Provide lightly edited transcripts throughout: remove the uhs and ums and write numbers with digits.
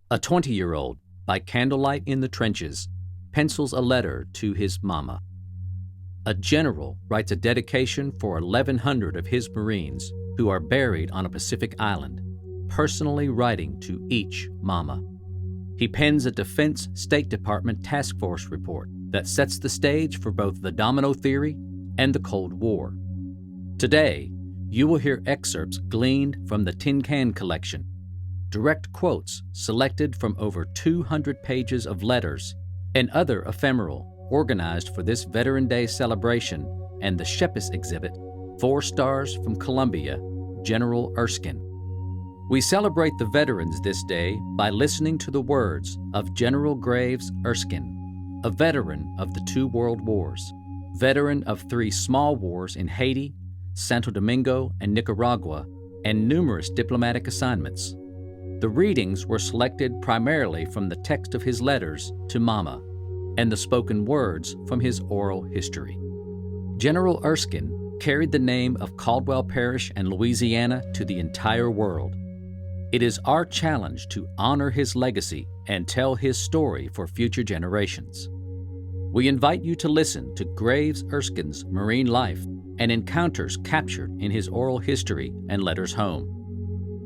A 20-year-old, by candlelight in the trenches, pencils a letter to his mama. A general writes a dedication for 1,100 of his Marines who are buried on a Pacific island, personally writing to each mama. He pens a Defense State Department task force report that sets the stage for both the Domino Theory and the Cold War. Today, you will hear excerpts gleaned from the Tin Can collection, direct quotes selected from over 200 pages of letters, and other ephemeral organized for this Veteran Day celebration and the Schepis exhibit, 4 stars from Columbia, General Erskine. We celebrate the veterans this day by listening to the words of General Graves Erskine, a veteran of the 2 world wars, veteran of 3 small wars in Haiti, Santo Domingo and Nicaragua, and numerous diplomatic assignments. The readings were selected primarily from the text of his letters to Mama and the spoken words from his oral history. General Erskine carried the name of Caldwell Parish and Louisiana to the entire world. It is our challenge to honor his legacy and tell his story for future generations. We invite you to listen to Graves Erskine's marine life and encounters captured in his oral history and letters home.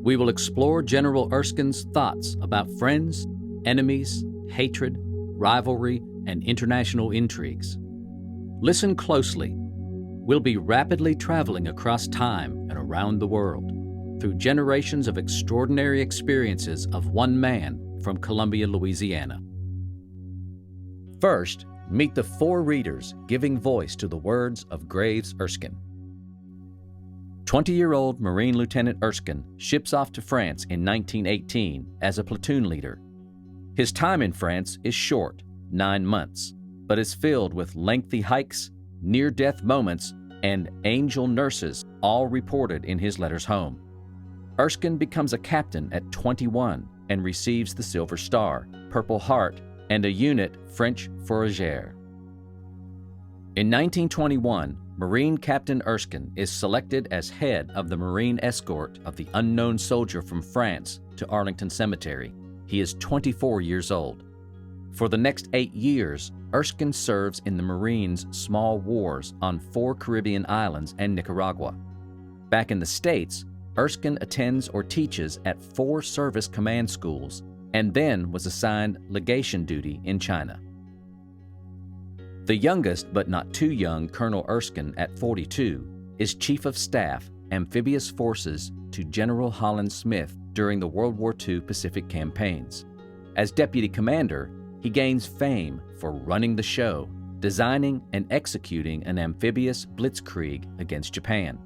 We will explore General Erskine's thoughts about friends, enemies, hatred, rivalry, and international intrigues. Listen closely. We'll be rapidly traveling across time and around the world through generations of extraordinary experiences of one man from Columbia, Louisiana. First, meet the 4 readers giving voice to the words of Graves Erskine. 20-year-old Marine Lieutenant Erskine ships off to France in 1918 as a platoon leader. His time in France is short, 9 months, but is filled with lengthy hikes, near-death moments, and angel nurses, all reported in his letters home. Erskine becomes a captain at 21 and receives the Silver Star, Purple Heart, and a unit French Fourragère. In 1921, Marine Captain Erskine is selected as head of the Marine escort of the unknown soldier from France to Arlington Cemetery. He is 24 years old. For the next 8 years, Erskine serves in the Marines' small wars on 4 Caribbean islands and Nicaragua. Back in the States, Erskine attends or teaches at 4 service command schools and then was assigned legation duty in China. The youngest but not too young Colonel Erskine at 42 is Chief of Staff, Amphibious Forces to General Holland Smith during the World War II Pacific campaigns. As Deputy Commander, he gains fame for running the show, designing and executing an amphibious blitzkrieg against Japan.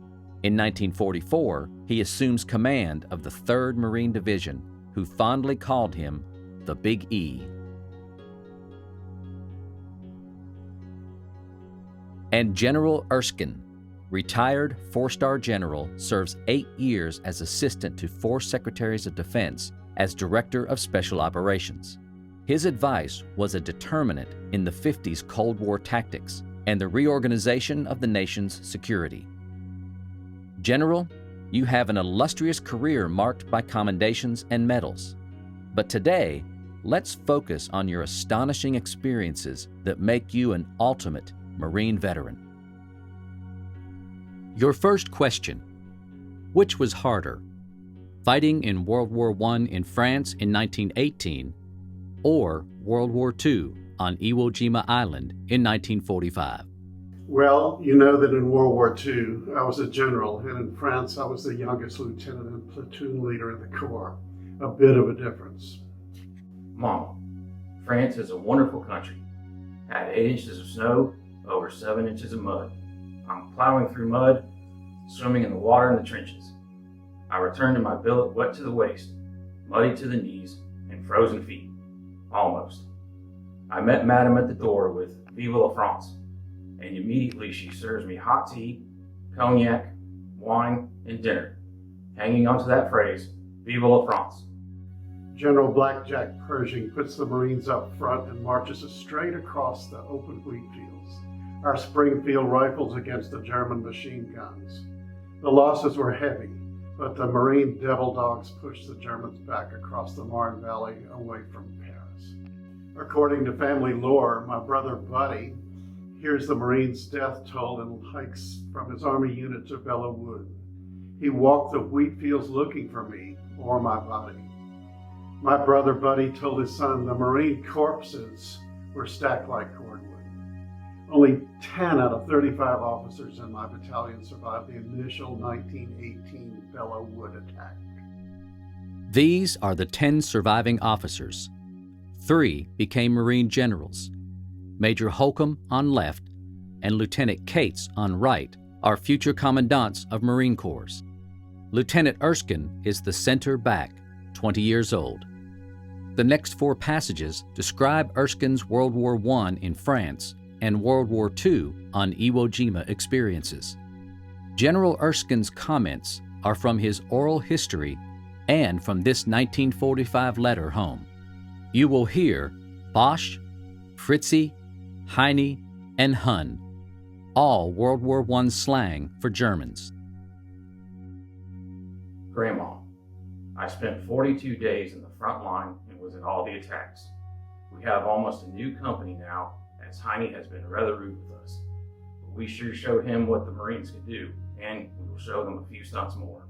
In 1944, he assumes command of the 3rd Marine Division, who fondly called him the Big E. And General Erskine, retired 4-star general, serves 8 years as assistant to 4 secretaries of defense as director of special operations. His advice was a determinant in the 50s Cold War tactics and the reorganization of the nation's security. General, you have an illustrious career marked by commendations and medals. But today, let's focus on your astonishing experiences that make you an ultimate Marine veteran. Your first question: which was harder, fighting in World War I in France in 1918 or World War II on Iwo Jima Island in 1945? Well, you know that in World War II, I was a general, and in France, I was the youngest lieutenant and platoon leader in the Corps. A bit of a difference. Mama, France is a wonderful country. Had 8 inches of snow, over 7 inches of mud. I'm plowing through mud, swimming in the water in the trenches. I return to my billet wet to the waist, muddy to the knees, and frozen feet. Almost. I met Madame at the door with Vive la France, and immediately she serves me hot tea, cognac, wine, and dinner, hanging onto that phrase, Vive la France. General Blackjack Pershing puts the Marines up front and marches us straight across the open wheat fields, our Springfield rifles against the German machine guns. The losses were heavy, but the Marine devil dogs pushed the Germans back across the Marne Valley away from Paris. According to family lore, my brother Buddy hears the Marine's death toll and hikes from his army unit to Belleau Wood. He walked the wheat fields looking for me or my body. My brother Buddy told his son the Marine corpses were stacked like cordwood. Only 10 out of 35 officers in my battalion survived the initial 1918 Belleau Wood attack. These are the 10 surviving officers. 3 became Marine generals. Major Holcomb on left and Lieutenant Cates on right are future commandants of Marine Corps. Lieutenant Erskine is the center back, 20 years old. The next 4 passages describe Erskine's World War I in France and World War II on Iwo Jima experiences. General Erskine's comments are from his oral history and from this 1945 letter home. You will hear Bosch, Fritzie, Heine, and Hun, all World War I slang for Germans. Grandma, I spent 42 days in the front line and was in all the attacks. We have almost a new company now, as Heine has been rather rude with us. But we sure showed him what the Marines could do, and we will show them a few stunts more.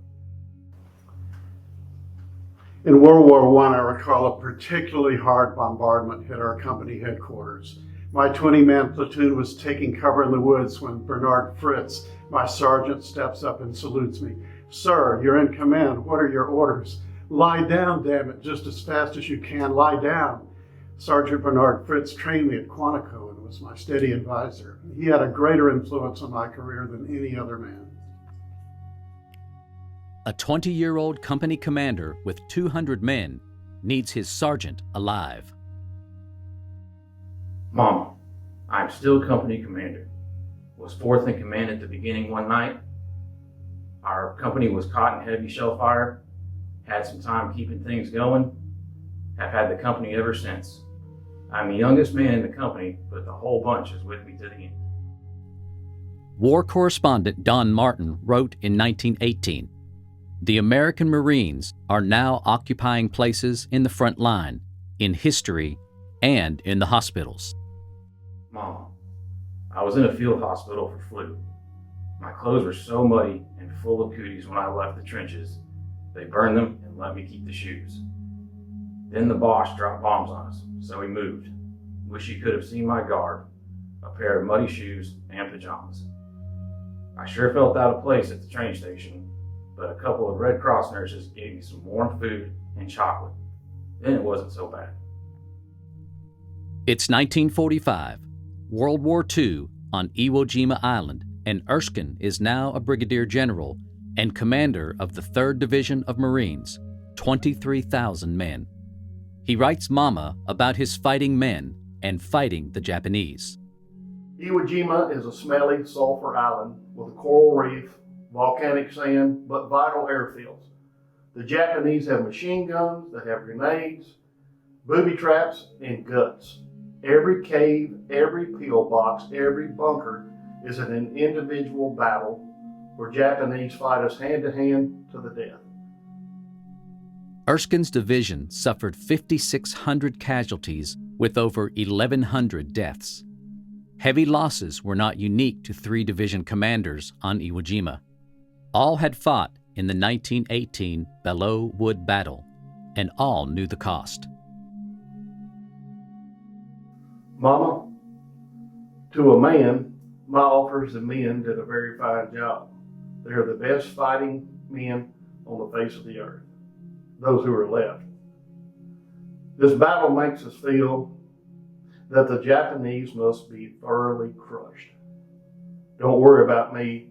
In World War I recall a particularly hard bombardment hit our company headquarters. My 20-man platoon was taking cover in the woods when Bernard Fritz, my sergeant, steps up and salutes me. Sir, you're in command. What are your orders? Lie down, damn it, just as fast as you can. Lie down. Sergeant Bernard Fritz trained me at Quantico and was my steady advisor. He had a greater influence on my career than any other man. A 20-year-old company commander with 200 men needs his sergeant alive. Mama, I'm still company commander. Was 4th in command at the beginning one night. Our company was caught in heavy shell fire, had some time keeping things going, have had the company ever since. I'm the youngest man in the company, but the whole bunch is with me to the end. War correspondent Don Martin wrote in 1918, "The American Marines are now occupying places in the front line, in history, and in the hospitals." Mama, I was in a field hospital for flu. My clothes were so muddy and full of cooties when I left the trenches, they burned them and let me keep the shoes. Then the Bosch dropped bombs on us, so we moved. Wish you could have seen my garb, a pair of muddy shoes and pajamas. I sure felt out of place at the train station, but a couple of Red Cross nurses gave me some warm food and chocolate. Then it wasn't so bad. It's 1945, World War II on Iwo Jima Island, and Erskine is now a brigadier general and commander of the 3rd Division of Marines, 23,000 men. He writes Mama about his fighting men and fighting the Japanese. Iwo Jima is a smelly sulfur island with a coral reef, volcanic sand, but vital airfields. The Japanese have machine guns, they have grenades, booby traps, and guts. Every cave, every pillbox, every bunker is an individual battle where Japanese fight us hand to hand to the death. Erskine's division suffered 5,600 casualties with over 1,100 deaths. Heavy losses were not unique to 3 division commanders on Iwo Jima. All had fought in the 1918 Belleau Wood battle, and all knew the cost. Mama, to a man, my officers and men did a very fine job. They are the best fighting men on the face of the earth, those who are left. This battle makes us feel that the Japanese must be thoroughly crushed. Don't worry about me.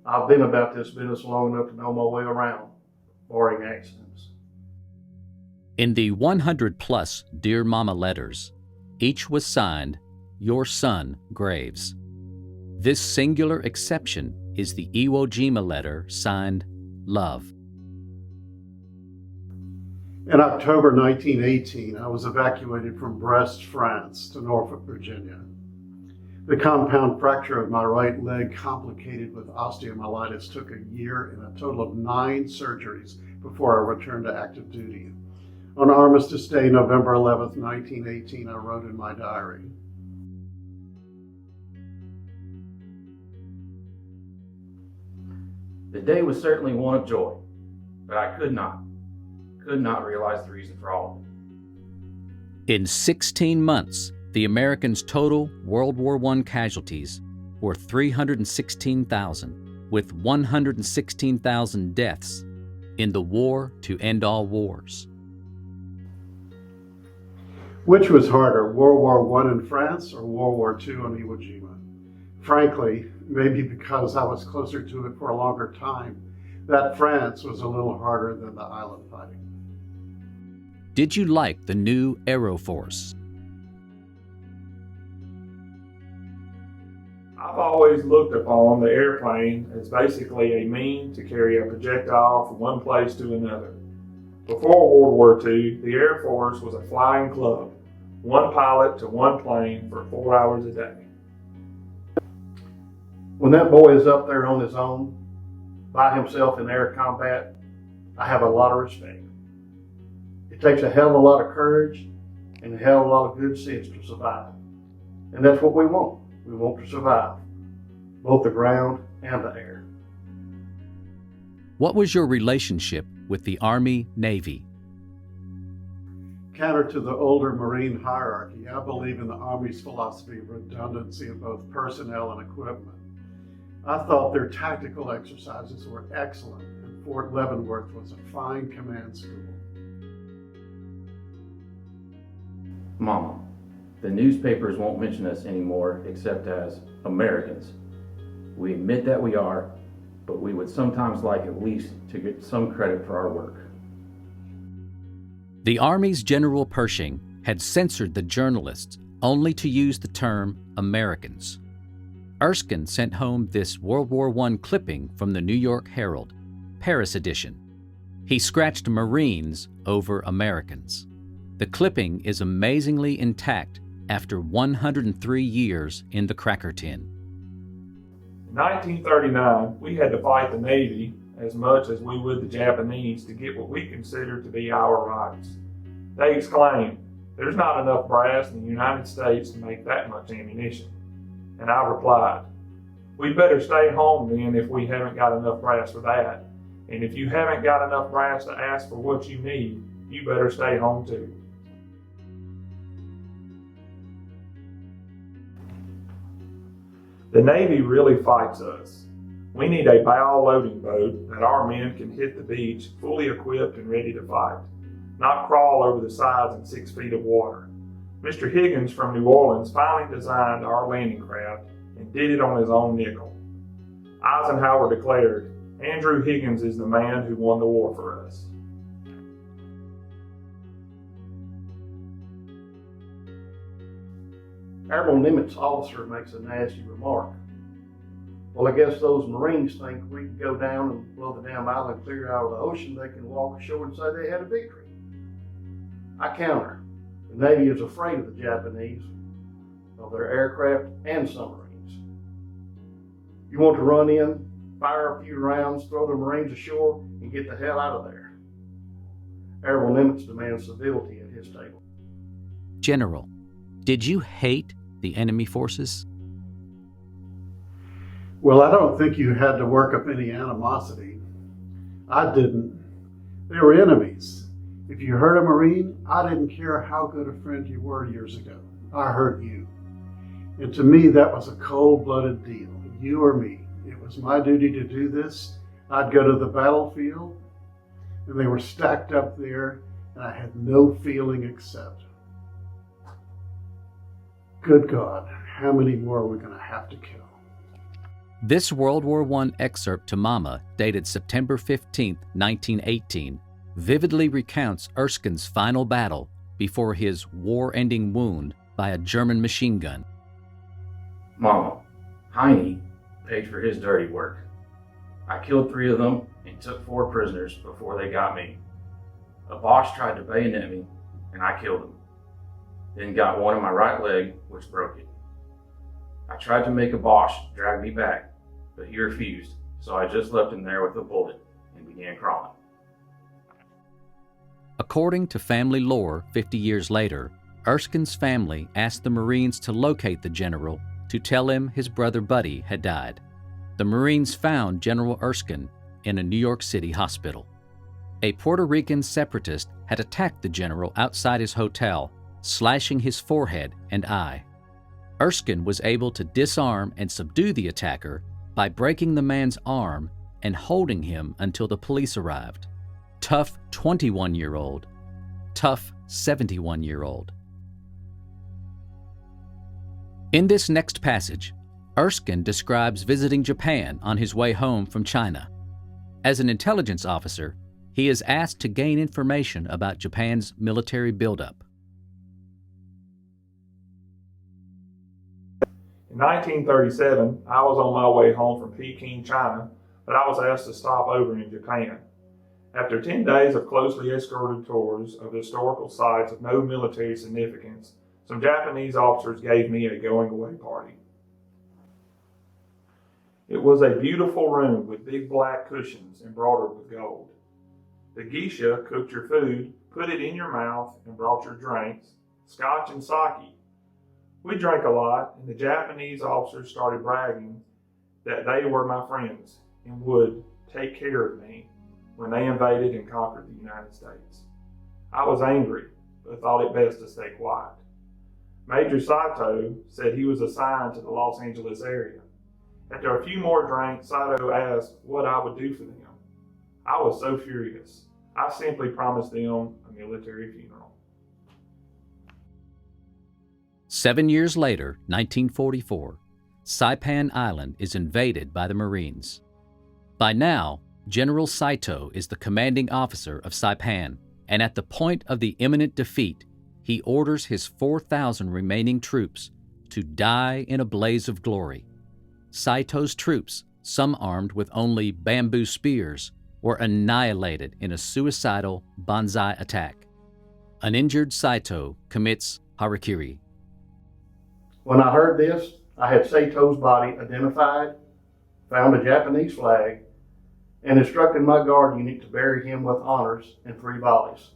I've been about this business long enough to know my way around, barring accidents. In the 100-plus Dear Mama letters, each was signed, Your Son, Graves. This singular exception is the Iwo Jima letter signed, Love. In October 1918, I was evacuated from Brest, France to Norfolk, Virginia. The compound fracture of my right leg, complicated with osteomyelitis, took a year and a total of 9 surgeries before I returned to active duty. On Armistice Day, November 11th, 1918, I wrote in my diary, The day was certainly one of joy, but I could not realize the reason for all of it. In 16 months, the Americans' total World War I casualties were 316,000, with 116,000 deaths in the war to end all wars. which was harder, World War I in France or World War II on Iwo Jima? Frankly, maybe because I was closer to it for a longer time, that France was a little harder than the island fighting. Did you like the new Aero Force? I've always looked upon the airplane as basically a mean to carry a projectile from one place to another. Before World War II, the Air Force was a flying club, one pilot to one plane for 4 hours a day. When that boy is up there on his own, by himself in air combat, I have a lot of respect. It takes a hell of a lot of courage and a hell of a lot of good sense to survive. And that's what we want. We want to survive, both the ground and the air. What was your relationship with the Army-Navy? Counter to the older Marine hierarchy, I believe in the Army's philosophy of redundancy of both personnel and equipment. I thought their tactical exercises were excellent, and Fort Leavenworth was a fine command school. Mama, the newspapers won't mention us anymore except as Americans. We admit that we are, but we would sometimes like at least to get some credit for our work. The Army's General Pershing had censored the journalists only to use the term Americans. Erskine sent home this World War I clipping from the New York Herald, Paris edition. He scratched Marines over Americans. The clipping is amazingly intact after 103 years in the cracker tin. In 1939, we had to fight the Navy as much as we would the Japanese to get what we considered to be our rights. They exclaimed, "There's not enough brass in the United States to make that much ammunition." And I replied, "We'd better stay home then if we haven't got enough brass for that. And if you haven't got enough brass to ask for what you need, you better stay home too." The Navy really fights us. We need a bow loading boat that our men can hit the beach fully equipped and ready to fight, not crawl over the sides in 6 feet of water. Mr. Higgins from New Orleans finally designed our landing craft and did it on his own nickel. Eisenhower declared, "Andrew Higgins is the man who won the war for us." Admiral Nimitz' officer makes a nasty remark. "Well, I guess those Marines think we can go down and blow the damn island clear out of the ocean. They can walk ashore and say they had a victory." I counter. The Navy is afraid of the Japanese, of their aircraft and submarines. You want to run in, fire a few rounds, throw the Marines ashore, and get the hell out of there. Admiral Nimitz demands civility at his table. General, did you hate the enemy forces? Well, I don't think you had to work up any animosity. I didn't. They were enemies. If you hurt a Marine, I didn't care how good a friend you were years ago. I hurt you. And to me, that was a cold-blooded deal, you or me. It was my duty to do this. I'd go to the battlefield, and they were stacked up there, and I had no feeling except, good God, how many more are we going to have to kill? This World War I excerpt to Mama, dated September 15, 1918, vividly recounts Erskine's final battle before his war-ending wound by a German machine gun. Mama, Heine paid for his dirty work. I killed 3 of them and took 4 prisoners before they got me. A Boche tried to bayonet me, and I killed him. Then got one in my right leg, which broke it. I tried to make a Bosch drag me back, but he refused, so I just left him there with a bullet and began crawling. According to family lore 50 years later, Erskine's family asked the Marines to locate the general to tell him his brother Buddy had died. The Marines found General Erskine in a New York City hospital. A Puerto Rican separatist had attacked the general outside his hotel, slashing his forehead and eye. Erskine was able to disarm and subdue the attacker by breaking the man's arm and holding him until the police arrived. Tough 21-year-old, tough 71-year-old. In this next passage, Erskine describes visiting Japan on his way home from China. As an intelligence officer, he is asked to gain information about Japan's military buildup. In 1937, I was on my way home from Peking, China, but I was asked to stop over in Japan. After 10 days of closely escorted tours of historical sites of no military significance, some Japanese officers gave me a going-away party. It was a beautiful room with big black cushions embroidered with gold. The geisha cooked your food, put it in your mouth, and brought your drinks, scotch and sake. We drank a lot, and the Japanese officers started bragging that they were my friends and would take care of me when they invaded and conquered the United States. I was angry, but thought it best to stay quiet. Major Saito said he was assigned to the Los Angeles area. After a few more drinks, Saito asked what I would do for them. I was so furious. I simply promised them a military funeral. 7 years later, 1944, Saipan Island is invaded by the Marines. By now, General Saito is the commanding officer of Saipan, and at the point of the imminent defeat, he orders his 4,000 remaining troops to die in a blaze of glory. Saito's troops, some armed with only bamboo spears, were annihilated in a suicidal banzai attack. An injured Saito commits harakiri. When I heard this, I had Sato's body identified, found a Japanese flag, and instructed my guard unit to bury him with honors and 3 volleys.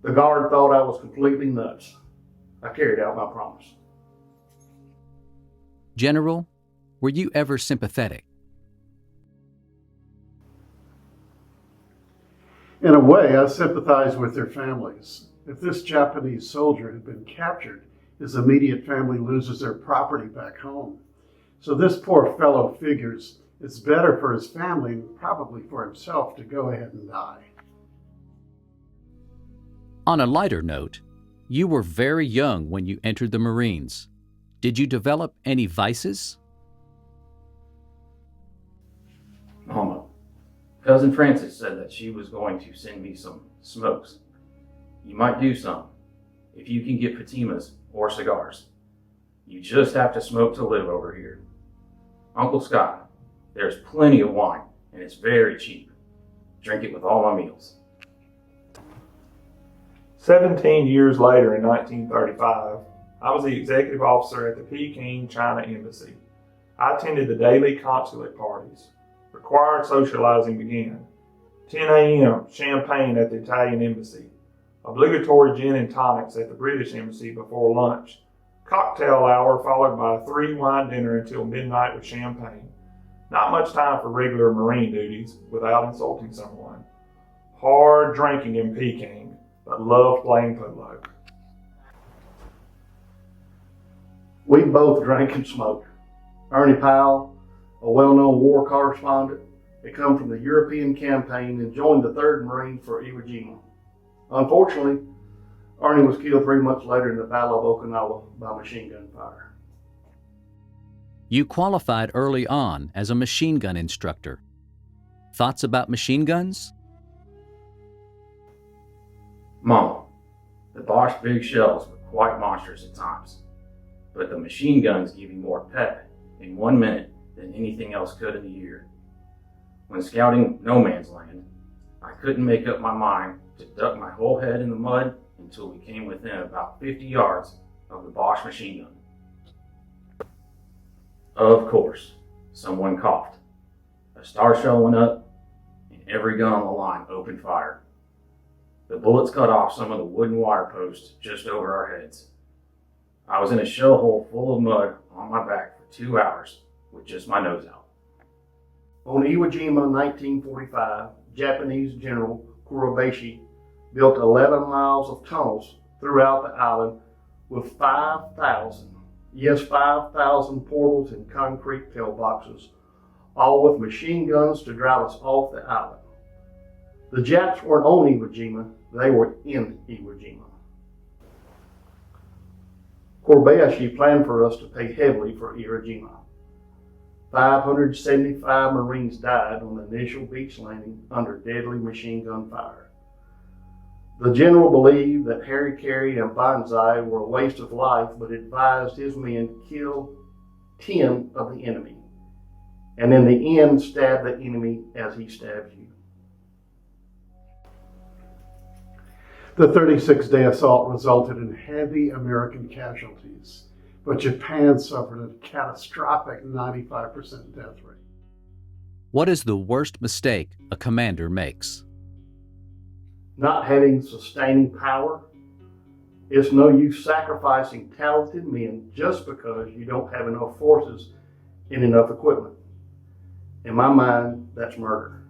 The guard thought I was completely nuts. I carried out my promise. General, were you ever sympathetic? In a way, I sympathize with their families. If this Japanese soldier had been captured, his immediate family loses their property back home. So this poor fellow figures it's better for his family and probably for himself to go ahead and die. On a lighter note, you were very young when you entered the Marines. Did you develop any vices? Mama, Cousin Frances said that she was going to send me some smokes. You might do some, if you can get Fatimas or cigars. You just have to smoke to live over here. Uncle Scott, there's plenty of wine, and it's very cheap. Drink it with all my meals. 17 years later, in 1935, I was the executive officer at the Peking, China Embassy. I attended the daily consulate parties. Required socializing began. 10 a.m., champagne at the Italian Embassy. Obligatory gin and tonics at the British Embassy before lunch. Cocktail hour followed by a 3-wine dinner until midnight with champagne. Not much time for regular Marine duties without insulting someone. Hard drinking in Peking, but loved playing polo. We both drank and smoked. Ernie Powell, a well-known war correspondent, had come from the European campaign and joined the 3rd Marine for Iwo Jima. Unfortunately, Ernie was killed 3 months later in the Battle of Okinawa by machine gun fire. You qualified early on as a machine gun instructor. Thoughts about machine guns? Mama, the Bosch big shells were quite monstrous at times, but the machine guns give you more pep in 1 minute than anything else could in a year. When scouting no man's land, I couldn't make up my mind to duck my whole head in the mud until we came within about 50 yards of the Bosch machine gun. Of course, someone coughed. A star shell went up, and every gun on the line opened fire. The bullets cut off some of the wooden wire posts just over our heads. I was in a shell hole full of mud on my back for 2 hours with just my nose out. On Iwo Jima in 1945, Japanese General Graves built 11 miles of tunnels throughout the island with 5,000 portals and concrete pillboxes, all with machine guns to drive us off the island. The Japs weren't on Iwo Jima, they were in Iwo Jima. Kobayashi planned for us to pay heavily for Iwo Jima. 575 Marines died on the initial beach landing under deadly machine gun fire. The general believed that Harikari and Banzai were a waste of life, but advised his men kill 10 of the enemy, and in the end stab the enemy as he stabs you. The 36-day assault resulted in heavy American casualties, but Japan suffered a catastrophic 95% death rate. What is the worst mistake a commander makes? Not having sustaining power. It's no use sacrificing talented men just because you don't have enough forces and enough equipment. In my mind, that's murder.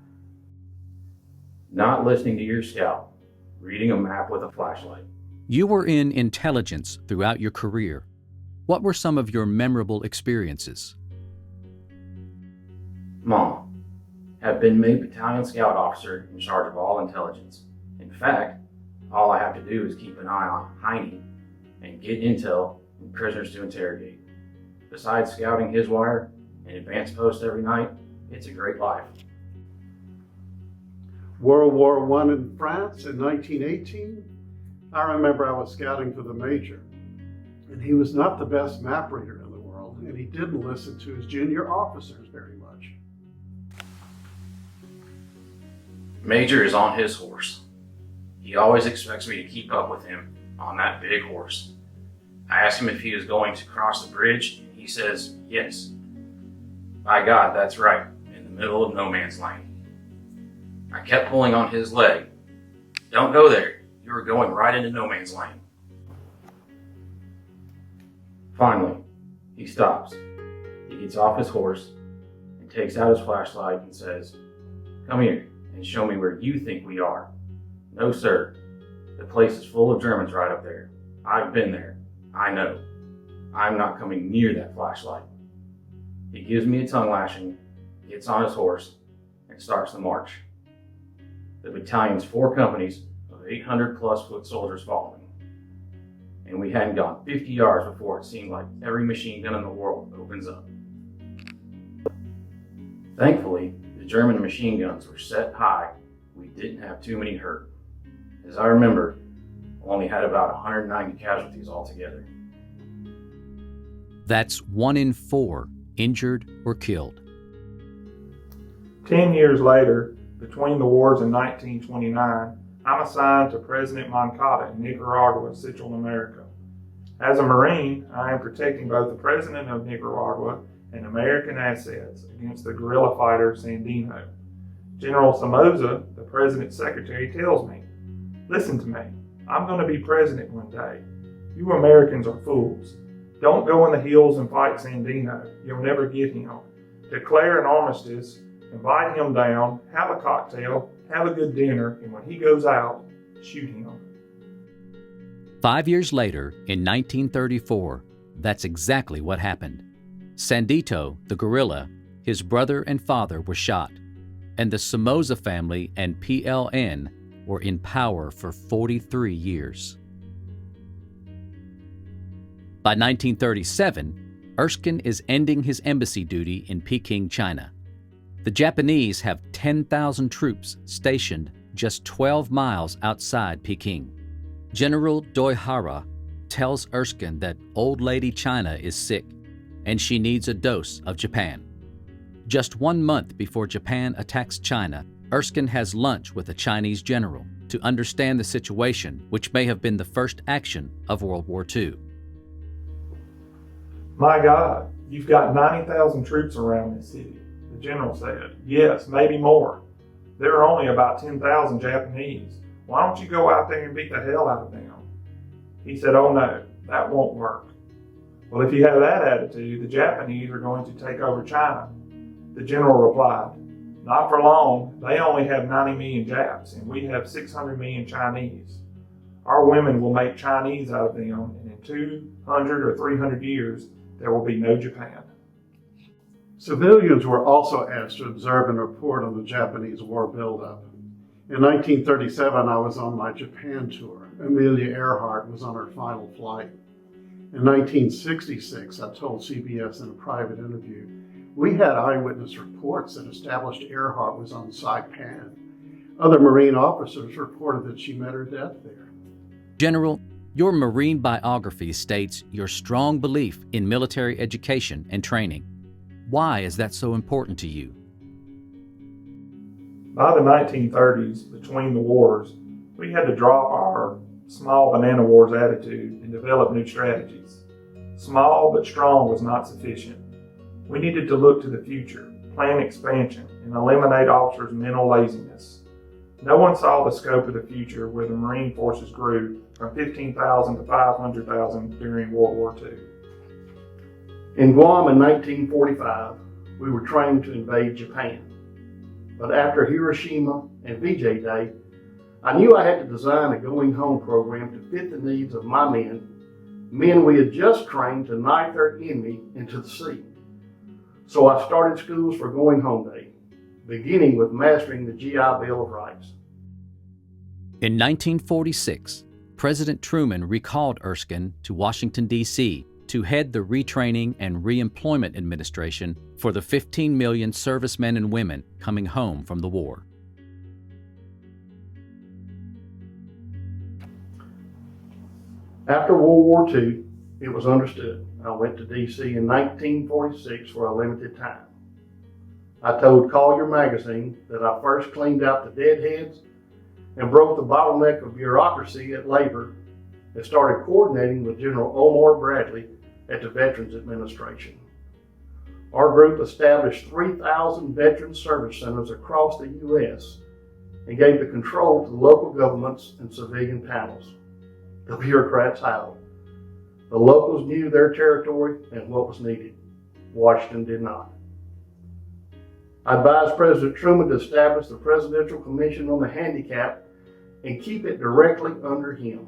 Not listening to your scout, reading a map with a flashlight. You were in intelligence throughout your career. What were some of your memorable experiences? Mom, have been made battalion scout officer in charge of all intelligence. In fact, all I have to do is keep an eye on Heine and get intel and prisoners to interrogate. Besides scouting his wire and advance post every night, it's a great life. World War I in France in 1918, I remember I was scouting for the major, and he was not the best map reader in the world, and he didn't listen to his junior officers very much. Major is on his horse. He always expects me to keep up with him on that big horse. I asked him if he was going to cross the bridge, and he says yes. By God, that's right, in the middle of no man's land. I kept pulling on his leg. Don't go there. You are going right into no man's land. Finally, he stops. He gets off his horse and takes out his flashlight and says, "Come here and show me where you think we are." "No, sir. The place is full of Germans right up there. I've been there. I know. I'm not coming near that flashlight." He gives me a tongue lashing, gets on his horse, and starts the march. The battalion's 4 companies of 800+ foot soldiers following. And we hadn't gone 50 yards before it seemed like every machine gun in the world opens up. Thankfully, the German machine guns were set high. We didn't have too many hurt. As I remember, we only had about 190 casualties altogether. That's 1 in 4 injured or killed. 10 years later, between the wars in 1929, I'm assigned to President Moncada in Nicaragua, Central America. As a Marine, I am protecting both the President of Nicaragua and American assets against the guerrilla fighter Sandino. General Somoza, the President's secretary, tells me, "Listen to me, I'm going to be president one day. You Americans are fools. Don't go in the hills and fight Sandino. You'll never get him. Declare an armistice, invite him down, have a cocktail, have a good dinner, and when he goes out, shoot him." 5 years later, in 1934, that's exactly what happened. Sandito, the guerrilla, his brother and father were shot, and the Somoza family and PLN were in power for 43 years. By 1937, Erskine is ending his embassy duty in Peking, China. The Japanese have 10,000 troops stationed just 12 miles outside Peking. General Doihara tells Erskine that old lady China is sick and she needs a dose of Japan. Just 1 month before Japan attacks China, Erskine has lunch with a Chinese general to understand the situation, which may have been the first action of World War II. My God, "You've got 90,000 troops around this city." The general said, "Yes, maybe more. There are only about 10,000 Japanese. Why don't you go out there and beat the hell out of them?" He said, "Oh no, that won't work." "Well, if you have that attitude, the Japanese are going to take over China." The general replied, "Not for long. They only have 90 million Japs, and we have 600 million Chinese. Our women will make Chinese out of them, and in 200 or 300 years, there will be no Japan." Civilians were also asked to observe and report on the Japanese war buildup. In 1937, I was on my Japan tour. Amelia Earhart was on her final flight. In 1966, I told CBS in a private interview, we had eyewitness reports that established Earhart was on Saipan. Other Marine officers reported that she met her death there. General, your Marine biography states your strong belief in military education and training. Why is that so important to you? By the 1930s, between the wars, we had to drop our small banana wars attitude and develop new strategies. Small but strong was not sufficient. We needed to look to the future, plan expansion, and eliminate officers' mental laziness. No one saw the scope of the future where the Marine forces grew from 15,000 to 500,000 during World War II. In Guam in 1945, we were trained to invade Japan. But after Hiroshima and VJ Day, I knew I had to design a going home program to fit the needs of my men we had just trained to knife their enemy into the sea. So I started schools for going home day, beginning with mastering the GI Bill of Rights. In 1946, President Truman recalled Erskine to Washington, D.C. to head the Retraining and Reemployment Administration for the 15 million servicemen and women coming home from the war. After World War II, it was understood I went to D.C. in 1946 for a limited time. I told Collier magazine that I first cleaned out the deadheads and broke the bottleneck of bureaucracy at labor and started coordinating with General Omar Bradley at the Veterans Administration. Our group established 3,000 veteran service centers across the U.S. and gave the control to the local governments and civilian panels. The bureaucrats howled. The locals knew their territory and what was needed. Washington did not. I advised President Truman to establish the Presidential Commission on the Handicapped and keep it directly under him.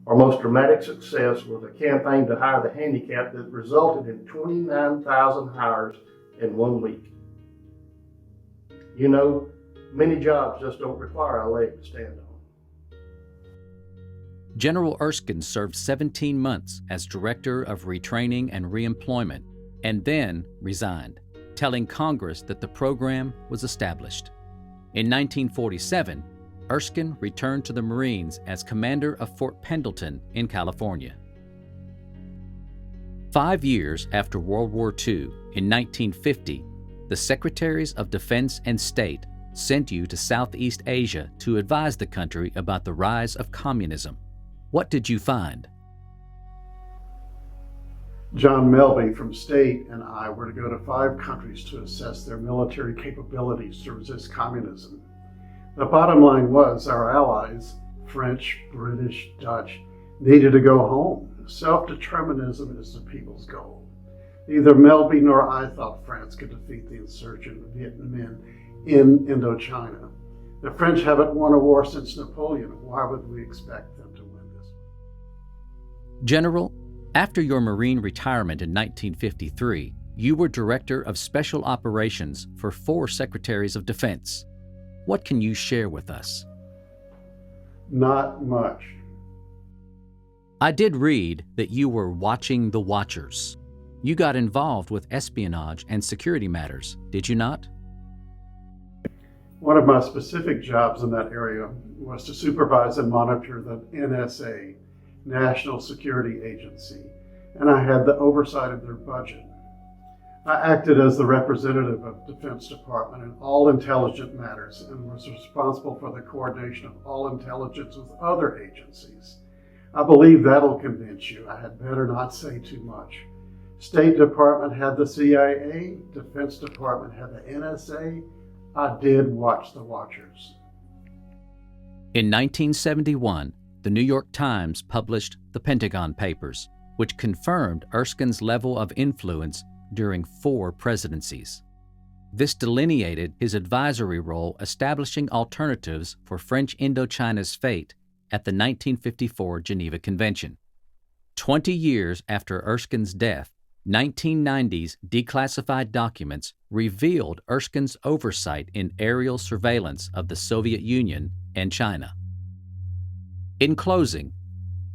Our most dramatic success was a campaign to hire the handicapped that resulted in 29,000 hires in 1 week. You know, many jobs just don't require a leg to stand on. General Erskine served 17 months as Director of Retraining and Reemployment and then resigned, telling Congress that the program was established. In 1947, Erskine returned to the Marines as commander of Fort Pendleton in California. 5 years after World War II, in 1950, the Secretaries of Defense and State sent you to Southeast Asia to advise the country about the rise of communism. What did you find? John Melby from State and I were to go to 5 countries to assess their military capabilities to resist communism. The bottom line was our allies, French, British, Dutch, needed to go home. Self-determinism is the people's goal. Neither Melby nor I thought France could defeat the insurgent Vietnamese in Indochina. The French haven't won a war since Napoleon. Why would we expect them to win this one? General, after your Marine retirement in 1953, you were Director of Special Operations for 4 Secretaries of Defense. What can you share with us? Not much. I did read that you were watching the Watchers. You got involved with espionage and security matters, did you not? One of my specific jobs in that area was to supervise and monitor the NSA, National Security Agency, and I had the oversight of their budget. I acted as the representative of the Defense Department in all intelligence matters and was responsible for the coordination of all intelligence with other agencies. I believe that'll convince you I had better not say too much. State Department had the CIA, Defense Department had the NSA. I did watch the Watchers. In 1971, the New York Times published the Pentagon Papers, which confirmed Erskine's level of influence during 4 presidencies. This delineated his advisory role establishing alternatives for French Indochina's fate at the 1954 Geneva Convention. 20 years after Erskine's death, 1990's declassified documents revealed Erskine's oversight in aerial surveillance of the Soviet Union and China. In closing,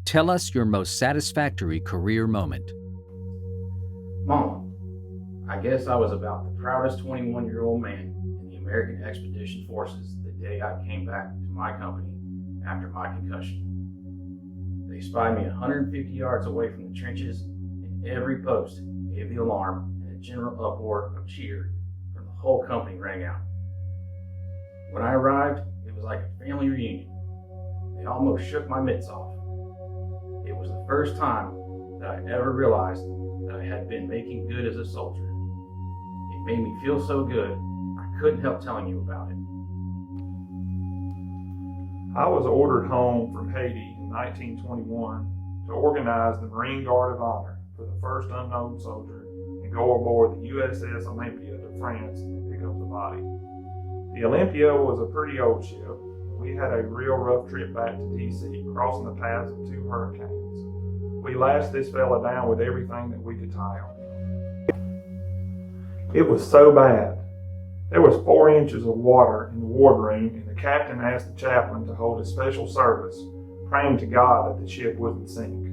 tell us your most satisfactory career moment. Mama, I guess I was about the proudest 21-year-old man in the American Expedition Forces the day I came back to my company after my concussion. They spied me 150 yards away from the trenches, and every post gave the alarm, and a general uproar of cheer from the whole company rang out. When I arrived, it was like a family reunion. They almost shook my mitts off. It was the first time that I ever realized that I had been making good as a soldier. It made me feel so good, I couldn't help telling you about it. I was ordered home from Haiti in 1921 to organize the Marine Guard of Honor for the first unknown soldier and go aboard the USS Olympia to France to pick up the body. The Olympia was a pretty old ship. We had a real rough trip back to D.C., crossing the paths of 2 hurricanes. We lashed this fella down with everything that we could tie on him. It was so bad. There was 4 inches of water in the wardroom, and the captain asked the chaplain to hold a special service, praying to God that the ship wouldn't sink.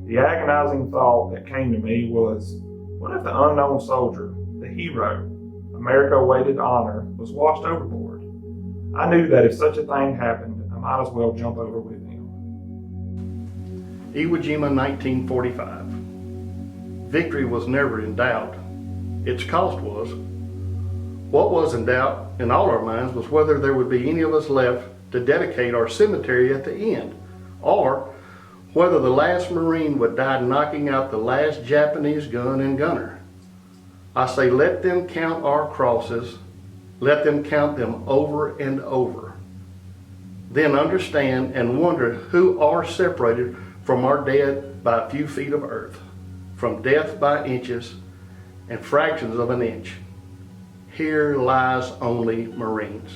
The agonizing thought that came to me was, what if the unknown soldier, the hero, America awaited honor, was washed overboard? I knew that if such a thing happened, I might as well jump over with him. Iwo Jima, 1945. Victory was never in doubt. Its cost was. What was in doubt in all our minds was whether there would be any of us left to dedicate our cemetery at the end, or whether the last Marine would die knocking out the last Japanese gun and gunner. I say, let them count our crosses, let them count them over and over. Then understand and wonder who are separated from our dead by a few feet of earth, from death by inches and fractions of an inch. Here lies only Marines.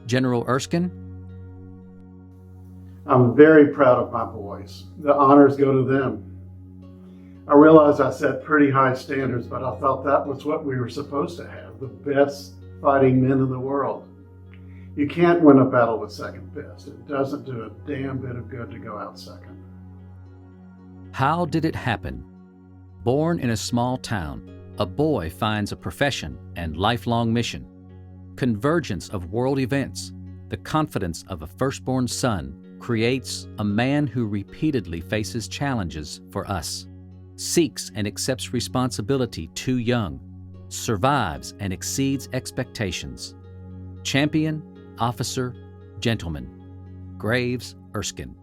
General Erskine? I'm very proud of my boys. The honors go to them. I realize I set pretty high standards, but I thought that was what we were supposed to have, the best fighting men in the world. You can't win a battle with second best. It doesn't do a damn bit of good to go out second. How did it happen? Born in a small town, a boy finds a profession and lifelong mission. Convergence of world events, the confidence of a firstborn son, creates a man who repeatedly faces challenges for us, seeks and accepts responsibility too young, survives and exceeds expectations. Champion, officer, gentleman, Graves Erskine.